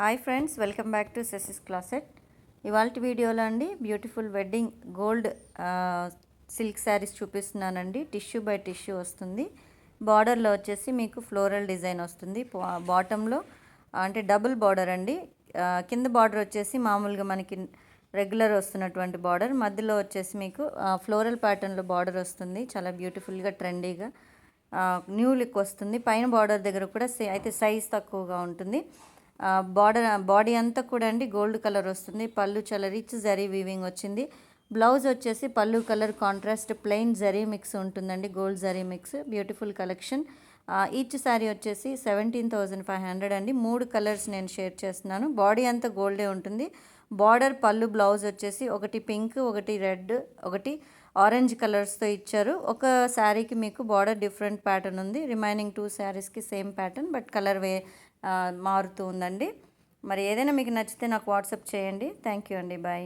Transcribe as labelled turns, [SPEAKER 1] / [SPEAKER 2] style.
[SPEAKER 1] Hi friends, welcome back to సెసిస్ closet. ఇవాల్టి వీడియోలో అండి beautiful wedding gold silk saris చూపిస్తున్నానండి. టిష్యూ బై టిష్యూ వస్తుంది. బార్డర్లో వచ్చేసి మీకు ఫ్లోరల్ డిజైన్ వస్తుంది. బాటంలో అంటే డబుల్ బార్డర్ అండి. కింద బార్డర్ వచ్చేసి మామూలుగా మనకి రెగ్యులర్ వస్తున్నటువంటి బార్డర్, మధ్యలో వచ్చేసి మీకు ఫ్లోరల్ ప్యాటర్న్లో బార్డర్ వస్తుంది. చాలా బ్యూటిఫుల్గా ట్రెండీగా న్యూ లుక్ వస్తుంది. పైన బార్డర్ దగ్గర కూడా అయితే సైజ్ తక్కువగా ఉంటుంది. బాడీ అంతా కూడా అండి గోల్డ్ కలర్ వస్తుంది. పళ్ళు చాలా రిచ్ జరీ వీవింగ్ వచ్చింది. బ్లౌజ్ వచ్చేసి పళ్ళు colour contrast plain zari mix ఉంటుందండి, gold zari mix. Beautiful collection. Each sari వచ్చేసి 17,500 అండి. 3 కలర్స్ నేను షేర్ చేస్తున్నాను. బాడీ అంతా గోల్డే ఉంటుంది. బార్డర్ పళ్ళు బ్లౌజ్ వచ్చేసి ఒకటి పింక్, ఒకటి రెడ్, ఒకటి ఆరెంజ్ కలర్స్తో ఇచ్చారు. ఒక శారీకి మీకు బార్డర్ డిఫరెంట్ ప్యాటర్న్ ఉంది. రిమైనింగ్ 2 శారీస్కి సేమ్ ప్యాటర్న్, బట్ కలర్ మారుతూ ఉందండి. మరి ఏదైనా మీకు నచ్చితే నాకు వాట్సాప్ చేయండి. థ్యాంక్ యూ అండి. బాయ్.